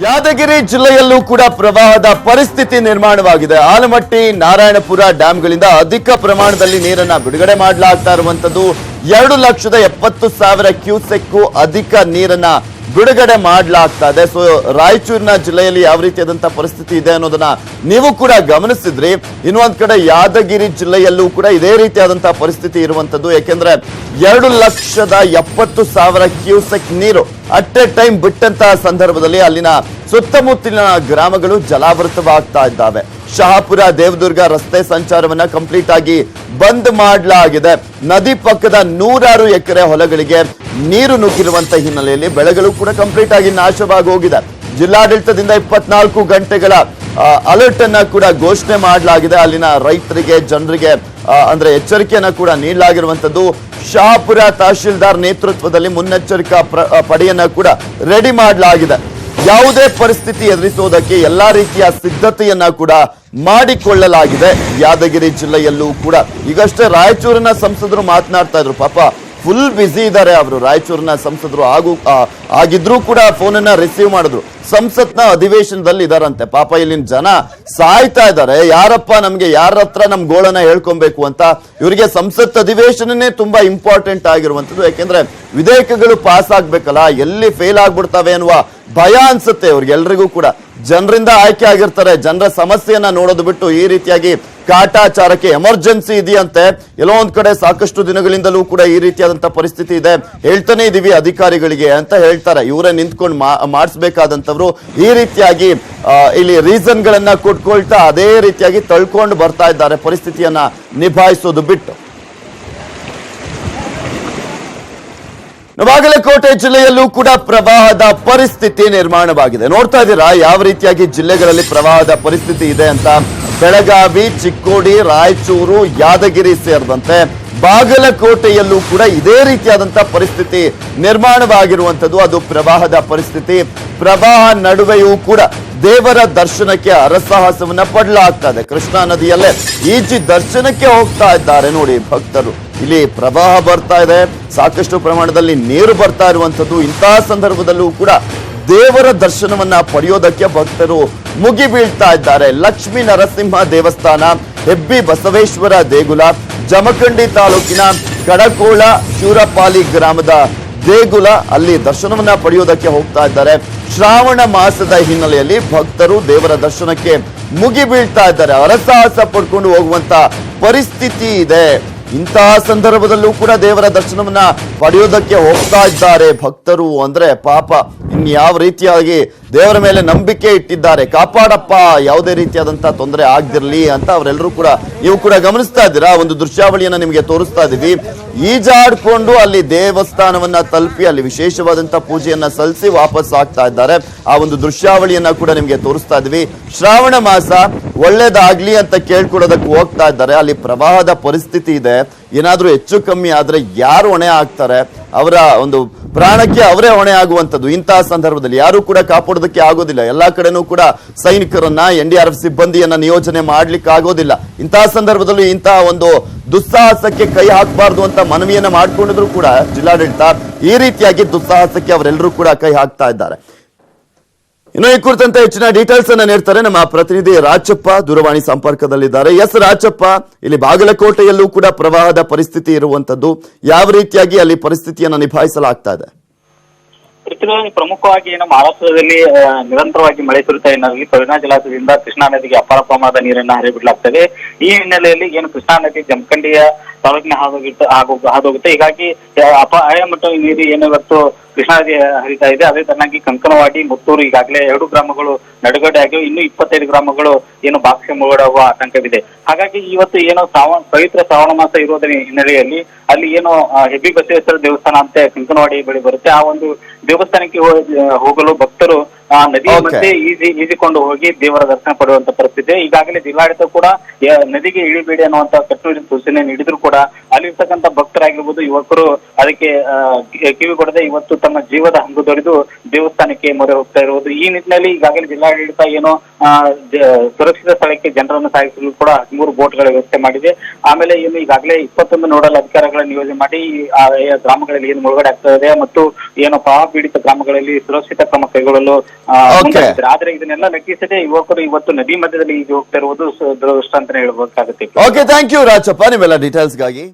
ಯಾದಗಿರಿ ಜಿಲ್ಲೆಯಲ್ಲೂ ಕೂಡ ಪ್ರವಾಹದ ಪರಿಸ್ಥಿತಿ ನಿರ್ಮಾಣವಾಗಿದೆ. ಆಲಮಟ್ಟಿ, ನಾರಾಯಣಪುರ ಡ್ಯಾಂಗಳಿಂದ ಅಧಿಕ ಪ್ರಮಾಣದಲ್ಲಿ ನೀರನ್ನ ಬಿಡುಗಡೆ ಮಾಡಲಾಗ್ತಾ ಇರುವಂತದ್ದು. 2,70,000 ಕ್ಯೂಸೆಕ್ ಅಧಿಕ ನೀರನ್ನ ಬಿಡುಗಡೆ ಮಾಡಲಾಗ್ತಾ ಇದೆ. ಸೊ ರಾಯಚೂರಿನ ಜಿಲ್ಲೆಯಲ್ಲಿ ಯಾವ ರೀತಿಯಾದಂತಹ ಪರಿಸ್ಥಿತಿ ಇದೆ ಅನ್ನೋದನ್ನ ನೀವು ಕೂಡ ಗಮನಿಸಿದ್ರಿ. ಇನ್ನೊಂದ್ ಕಡೆ ಯಾದಗಿರಿ ಜಿಲ್ಲೆಯಲ್ಲೂ ಕೂಡ ಇದೇ ರೀತಿಯಾದಂತಹ ಪರಿಸ್ಥಿತಿ ಇರುವಂತದ್ದು. ಯಾಕೆಂದ್ರೆ 2,70,000 ಕ್ಯೂಸೆಕ್ ನೀರು ಅಟ್ ಎ ಟೈಮ್ ಬಿಟ್ಟಂತಹ ಸಂದರ್ಭದಲ್ಲಿ ಅಲ್ಲಿನ ಸುತ್ತಮುತ್ತಲಿನ ಗ್ರಾಮಗಳು ಜಲಾವೃತವಾಗ್ತಾ ಇದ್ದಾವೆ. ಶಹಾಪುರ ದೇವದುರ್ಗ ರಸ್ತೆ ಸಂಚಾರವನ್ನ ಕಂಪ್ಲೀಟ್ ಆಗಿ ಬಂದ್ ಮಾಡಲಾಗಿದೆ. ನದಿ ಪಕ್ಕದ 100 ಎಕರೆ ಹೊಲಗಳಿಗೆ ನೀರು ನುಗ್ಗಿರುವಂತ ಹಿನ್ನೆಲೆಯಲ್ಲಿ ಬೆಳೆಗಳು ಕೂಡ ಕಂಪ್ಲೀಟ್ ಆಗಿ ನಾಶವಾಗಿ ಹೋಗಿದೆ. ಜಿಲ್ಲಾಡಳಿತದಿಂದ 24 ಗಂಟೆಗಳ ಅಲರ್ಟ್ ಅನ್ನ ಕೂಡ ಘೋಷಣೆ ಮಾಡಲಾಗಿದೆ. ಅಲ್ಲಿನ ರೈತರಿಗೆ, ಜನರಿಗೆ ಅಂದ್ರೆ ಎಚ್ಚರಿಕೆಯನ್ನ ಕೂಡ ನೀಡಲಾಗಿರುವಂತದ್ದು. ಶಹಾಪುರ ತಹಶೀಲ್ದಾರ್ ನೇತೃತ್ವದಲ್ಲಿ ಮುನ್ನೆಚ್ಚರಿಕಾ ಪಡೆಯನ್ನ ಕೂಡ ರೆಡಿ ಮಾಡಲಾಗಿದೆ. ಯಾವುದೇ ಪರಿಸ್ಥಿತಿ ಎದುರಿಸುವುದಕ್ಕೆ ಎಲ್ಲಾ ರೀತಿಯ ಸಿದ್ಧತೆಯನ್ನ ಕೂಡ ಮಾಡಿಕೊಳ್ಳಲಾಗಿದೆ ಯಾದಗಿರಿ ಜಿಲ್ಲೆಯಲ್ಲೂ ಕೂಡ. ಈಗಷ್ಟೇ ರಾಯಚೂರಿನ ಸಂಸದರು ಮಾತನಾಡ್ತಾ ಇದ್ರು. ಪಾಪ ಫುಲ್ ಬ್ಯುಸಿ ಇದ್ದಾರೆ ಅವರು. ರಾಯಚೂರಿನ ಸಂಸದರು ಆಗಿದ್ರೂ ಕೂಡ ಫೋನ್ ಅನ್ನ ರಿಸೀವ್ ಮಾಡಿದ್ರು. ಸಂಸತ್ನ ಅಧಿವೇಶನದಲ್ಲಿ ಇದಾರಂತೆ. ಪಾಪ ಇಲ್ಲಿನ ಜನ ಸಾಯ್ತಾ ಇದ್ದಾರೆ. ಯಾರಪ್ಪ ನಮ್ಗೆ ಯಾರ ಹತ್ರ ನಮ್ ಗೋಳನ್ನ ಹೇಳ್ಕೊಬೇಕು ಅಂತ. ಇವರಿಗೆ ಸಂಸತ್ ಅಧಿವೇಶನನೇ ತುಂಬಾ ಇಂಪಾರ್ಟೆಂಟ್ ಆಗಿರುವಂತದ್ದು. ಯಾಕೆಂದ್ರೆ ವಿಧೇಯಕಗಳು ಪಾಸ್ ಆಗ್ಬೇಕಲ್ಲ, ಎಲ್ಲಿ ಫೇಲ್ ಆಗ್ಬಿಡ್ತವೆ ಅನ್ನುವ ಭಯ ಅನ್ಸುತ್ತೆ ಇವ್ರಿಗೆಲ್ರಿಗೂ ಕೂಡ. ಜನರಿಂದ ಆಯ್ಕೆ ಆಗಿರ್ತಾರೆ. ಜನರ ಸಮಸ್ಯೆಯನ್ನ ನೋಡೋದು ಬಿಟ್ಟು ಈ ರೀತಿಯಾಗಿ ಕಾಟಾಚಾರಕ್ಕೆ ಎಮರ್ಜೆನ್ಸಿ ಇದೆಯಂತೆ. ಎಲ್ಲೋ ಒಂದ್ ಕಡೆ ಸಾಕಷ್ಟು ದಿನಗಳಿಂದಲೂ ಕೂಡ ಈ ರೀತಿಯಾದಂತಹ ಪರಿಸ್ಥಿತಿ ಇದೆ, ಹೇಳ್ತಾನೆ ಇದೀವಿ ಅಧಿಕಾರಿಗಳಿಗೆ ಅಂತ ಹೇಳ್ತಾರೆ. ಇವರೇ ನಿಂತ್ಕೊಂಡು ಮಾಡಿಸ್ಬೇಕಾದಂತವ್ರು ಈ ರೀತಿಯಾಗಿ ಇಲ್ಲಿ ರೀಸನ್ ಗಳನ್ನ ಕೊಟ್ಕೊಳ್ತಾ ಅದೇ ರೀತಿಯಾಗಿ ತಳ್ಕೊಂಡು ಬರ್ತಾ ಇದ್ದಾರೆ ಪರಿಸ್ಥಿತಿಯನ್ನ ನಿಭಾಯಿಸೋದು ಬಿಟ್ಟು. ಬಾಗಲಕೋಟೆ ಜಿಲ್ಲೆಯಲ್ಲೂ ಕೂಡ ಪ್ರವಾಹದ ಪರಿಸ್ಥಿತಿ ನಿರ್ಮಾಣವಾಗಿದೆ. ನೋಡ್ತಾ ಇದ್ದೀರಾ ಯಾವ ರೀತಿಯಾಗಿ ಜಿಲ್ಲೆಗಳಲ್ಲಿ ಪ್ರವಾಹದ ಪರಿಸ್ಥಿತಿ ಇದೆ ಅಂತ. ಬೆಳಗಾವಿ, ಚಿಕ್ಕೋಡಿ, ರಾಯಚೂರು, ಯಾದಗಿರಿ ಸೇರಿದಂತೆ ಬಾಗಲಕೋಟೆಯಲ್ಲೂ ಕೂಡ ಇದೇ ರೀತಿಯಾದಂತಹ ಪರಿಸ್ಥಿತಿ ನಿರ್ಮಾಣವಾಗಿರುವಂತದ್ದು. ಅದು ಪ್ರವಾಹದ ಪರಿಸ್ಥಿತಿ. ಪ್ರವಾಹ ನಡುವೆಯೂ ಕೂಡ ದೇವರ ದರ್ಶನಕ್ಕೆ ಹರಸಾಹಸವನ್ನ ಪಡಲಾಗ್ತಾ ಇದೆ. ಕೃಷ್ಣಾ ನದಿಯಲ್ಲೇ ಈಜಿ ದರ್ಶನಕ್ಕೆ ಹೋಗ್ತಾ ಇದ್ದಾರೆ ನೋಡಿ ಭಕ್ತರು. ಇಲ್ಲಿ ಪ್ರವಾಹ ಬರ್ತಾ ಇದೆ, ಸಾಕಷ್ಟು ಪ್ರಮಾಣದಲ್ಲಿ ನೀರು ಬರ್ತಾ ಇರುವಂತದ್ದು. ಇಂತಹ ಸಂದರ್ಭದಲ್ಲೂ ಕೂಡ ದೇವರ ದರ್ಶನವನ್ನ ಪಡೆಯೋದಕ್ಕೆ ಭಕ್ತರು ಮುಗಿ ಬೀಳ್ತಾ ಇದ್ದಾರೆ. ಲಕ್ಷ್ಮೀ ನರಸಿಂಹ ದೇವಸ್ಥಾನ, ಹೆಬ್ಬಿ ಬಸವೇಶ್ವರ ದೇಗುಲ, ಜಮಖಂಡಿ ತಾಲೂಕಿನ ಕಡಕೋಳ ಶೂರಪಾಲಿ ಗ್ರಾಮದ ದೇಗುಲ, ಅಲ್ಲಿ ದರ್ಶನವನ್ನ ಪಡೆಯೋದಕ್ಕೆ ಹೋಗ್ತಾ ಇದ್ದಾರೆ. ಶ್ರಾವಣ ಮಾಸದ ಹಿನ್ನೆಲೆಯಲ್ಲಿ ಭಕ್ತರು ದೇವರ ದರ್ಶನಕ್ಕೆ ಮುಗಿ ಬೀಳ್ತಾ ಇದ್ದಾರೆ. ಹರಸಾಹಸ ಪಡ್ಕೊಂಡು ಹೋಗುವಂತ ಪರಿಸ್ಥಿತಿ ಇದೆ. ಇಂತಹ ಸಂದರ್ಭದಲ್ಲೂ ಕೂಡ ದೇವರ ದರ್ಶನವನ್ನ ಪಡೆಯೋದಕ್ಕೆ ಹೋಗ್ತಾ ಇದ್ದಾರೆ ಭಕ್ತರು. ಅಂದ್ರೆ ಪಾಪ ಇನ್ಯಾವ ರೀತಿಯಾಗಿ ದೇವರ ಮೇಲೆ ನಂಬಿಕೆ ಇಟ್ಟಿದ್ದಾರೆ. ಕಾಪಾಡಪ್ಪ, ಯಾವುದೇ ರೀತಿಯಾದಂತಹ ತೊಂದರೆ ಆಗದಿರ್ಲಿ ಅಂತ ಅವರೆಲ್ಲರೂ ಕೂಡ ನೀವು ಕೂಡ ಗಮನಿಸ್ತಾ ಇದ್ದೀರಾ. ಒಂದು ದೃಶ್ಯಾವಳಿಯನ್ನ ನಿಮಗೆ ತೋರಿಸ್ತಾ ಇದೀವಿ. ಈಜಾಡ್ಕೊಂಡು ಅಲ್ಲಿ ದೇವಸ್ಥಾನವನ್ನ ತಲುಪಿ ಅಲ್ಲಿ ವಿಶೇಷವಾದಂತಹ ಪೂಜೆಯನ್ನ ಸಲ್ಲಿಸಿ ವಾಪಸ್ ಆಗ್ತಾ ಇದ್ದಾರೆ. ಆ ಒಂದು ದೃಶ್ಯಾವಳಿಯನ್ನ ಕೂಡ ನಿಮ್ಗೆ ತೋರಿಸ್ತಾ ಇದೀವಿ. ಶ್ರಾವಣ ಮಾಸ ಒಳ್ಳೇದಾಗ್ಲಿ ಅಂತ ಕೇಳ್ಕೊಡೋದಕ್ಕೆ ಹೋಗ್ತಾ ಇದ್ದಾರೆ. ಅಲ್ಲಿ ಪ್ರವಾಹದ ಪರಿಸ್ಥಿತಿ ಇದೆ. ಏನಾದ್ರೂ ಹೆಚ್ಚು ಕಮ್ಮಿ ಆದ್ರೆ ಯಾರು ಹೊಣೆ ಆಗ್ತಾರೆ? ಅವರ ಒಂದು ಪ್ರಾಣಕ್ಕೆ ಅವರೇ ಹೊಣೆ ಆಗುವಂತದ್ದು. ಇಂತಹ ಸಂದರ್ಭದಲ್ಲಿ ಯಾರು ಕೂಡ ಕಾಪಾಡೋದಕ್ಕೆ ಆಗೋದಿಲ್ಲ. ಎಲ್ಲಾ ಕಡೆನೂ ಕೂಡ ಸೈನಿಕರನ್ನ, NDRF ಸಿಬ್ಬಂದಿಯನ್ನ ನಿಯೋಜನೆ ಮಾಡ್ಲಿಕ್ಕೆ ಆಗೋದಿಲ್ಲ. ಇಂತಹ ಸಂದರ್ಭದಲ್ಲಿ ಇಂತಹ ಒಂದು ದುಸ್ಸಾಹಸಕ್ಕೆ ಕೈ ಹಾಕಬಾರ್ದು ಅಂತ ಮನವಿಯನ್ನ ಮಾಡ್ಕೊಂಡಿದ್ರು ಕೂಡ ಜಿಲ್ಲಾಡಳಿತ ಈ ರೀತಿಯಾಗಿ ದುಸ್ಸಾಹಸಕ್ಕೆ ಅವರೆಲ್ಲರೂ ಕೂಡ ಕೈ ಹಾಕ್ತಾ ಇದ್ದಾರೆ. ಇನ್ನು ಈ ಕುರಿತಂತೆ ಹೆಚ್ಚಿನ ಡೀಟೇಲ್ಸ್ ಅನ್ನ ನೀಡ್ತಾರೆ ನಮ್ಮ ಪ್ರತಿನಿಧಿ ರಾಜಪ್ಪ, ದೂರವಾಣಿ ಸಂಪರ್ಕದಲ್ಲಿದ್ದಾರೆ. ಎಸ್ ರಾಜಪ್ಪ, ಇಲ್ಲಿ ಬಾಗಲಕೋಟೆಯಲ್ಲೂ ಕೂಡ ಪ್ರವಾಹದ ಪರಿಸ್ಥಿತಿ ಇರುವಂತದ್ದು. ಯಾವ ರೀತಿಯಾಗಿ ಅಲ್ಲಿ ಪರಿಸ್ಥಿತಿಯನ್ನ ನಿಭಾಯಿಸಲಾಗ್ತಾ ಇದೆ? ಪ್ರಮುಖವಾಗಿ ಏನು ಮಹಾರಾಷ್ಟ್ರದಲ್ಲಿ ನಿರಂತರವಾಗಿ ಮಳೆ ಸುರಿತಾ ಹಿನ್ನೆಲೆಯಲ್ಲಿ ಕಬಿನಿ ಜಲಾಶಯದಿಂದ ಕೃಷ್ಣಾ ನದಿಗೆ ಅಪಾರ ಪ್ರಮಾಣದ ನೀರನ್ನ ಹರಿಬಿಡಲಾಗ್ತದೆ. ಈ ಹಿನ್ನೆಲೆಯಲ್ಲಿ ಏನು ಕೃಷ್ಣಾ ನದಿ ಜಮಖಂಡಿಯ ತಾಲೂಕಿನ ಹಾದೋಗುತ್ತೆ. ಹೀಗಾಗಿ ಅಪಾಯ ಮಟ್ಟ ನೀರು ಏನು ಇವತ್ತು ಕೃಷ್ಣಾ ನದಿ ಹರಿತಾ ಇದೆ. ಅದೇ ತರನಾಗಿ ಕಂಕನವಾಡಿ, ಮುತ್ತೂರು ಈಗಾಗಲೇ 2 ಗ್ರಾಮಗಳು ನಡುಗಡೆ ಆಗಿವೆ. ಇನ್ನು 25 ಗ್ರಾಮಗಳು ಏನು ಬಾಕ್ಸೆ ಮುಳುಗಡುವ ಆತಂಕವಿದೆ. ಹಾಗಾಗಿ ಇವತ್ತು ಏನು ಪವಿತ್ರ ಶ್ರಾವಣ ಮಾಸ ಇರೋದ್ರ ಹಿನ್ನೆಲೆಯಲ್ಲಿ ಅಲ್ಲಿ ಏನು ಹೆಬ್ಬಿ ಬಸವೇಶ್ವರ ದೇವಸ್ಥಾನ ಅಂತ ಕಂಕನವಾಡಿ ಬಳಿ ಬರುತ್ತೆ. ಆ ಒಂದು ದೇವಸ್ಥಾನಕ್ಕೆ ಹೋಗಲು ಭಕ್ತರು ನದಿ ಮತ್ತೆ ಈಜಿಕೊಂಡು ಹೋಗಿ ದೇವರ ದರ್ಶನ ಪಡೆಯುವಂತ ಪರಿಸ್ಥಿತಿ. ಈಗಾಗಲೇ ಜಿಲ್ಲಾಡಳಿತ ಕೂಡ ನದಿಗೆ ಇಳಿಬೇಡಿ ಅನ್ನುವಂತ ಕಟ್ಟುನಿಟ್ಟಿನ ಸೂಚನೆ ನೀಡಿದ್ರು ಕೂಡ ಅಲ್ಲಿರ್ತಕ್ಕಂಥ ಭಕ್ತರಾಗಿರ್ಬೋದು, ಯುವಕರು ಅದಕ್ಕೆ ಕಿವಿ ಕೊಡದೆ ಇವತ್ತು ತಮ್ಮ ಜೀವದ ಹಂಗು ತೊರೆದು ದೇವಸ್ಥಾನಕ್ಕೆ ಮೊರೆ ಹೋಗ್ತಾ ಇರುವುದು. ಈ ನಿಟ್ಟಿನಲ್ಲಿ ಈಗಾಗಲೇ ಜಿಲ್ಲಾಡಳಿತ ಏನು ಸುರಕ್ಷಿತ ಸ್ಥಳಕ್ಕೆ ಜನರನ್ನು ಸಾಗಿಸಲು ಕೂಡ 13 ಬೋಟ್ಗಳ ವ್ಯವಸ್ಥೆ ಮಾಡಿದೆ. ಆಮೇಲೆ ಏನು ಈಗಾಗಲೇ 21 ನೋಡಲ್ ಅಧಿಕಾರಿಗಳ ನಿಯೋಜನೆ ಮಾಡಿ ಗ್ರಾಮಗಳಲ್ಲಿ ಏನು ಮುಳುಗಡೆ ಆಗ್ತಾ ಇದೆ ಮತ್ತು ಏನು ಪ್ರವಾಹ ಪೀಡಿತ ಗ್ರಾಮಗಳಲ್ಲಿ ಸುರಕ್ಷಿತ ಕ್ರಮ ಕೈಗೊಳ್ಳಲು ಮುಂದಾಗಿದ್ದಾರೆ. ಆದ್ರೆ ಇದನ್ನೆಲ್ಲ ಲೆಕ್ಕಿಸದೆ ಯುವಕರು ಇವತ್ತು ನದಿ ಮಧ್ಯದಲ್ಲಿ ಈಜು ಹೋಗ್ತಾ ಇರುವುದು ದುರದೃಷ್ಟ ಅಂತಾನೆ ಹೇಳ್ಬೇಕಾಗುತ್ತೆ. ಓಕೆ, ಥ್ಯಾಂಕ್ ಯು ರಾಜಪ್ಪ ನಿಮ್ಮೆಲ್ಲ ಡೀಟೇಲ್ಸ್ಗಾಗಿ.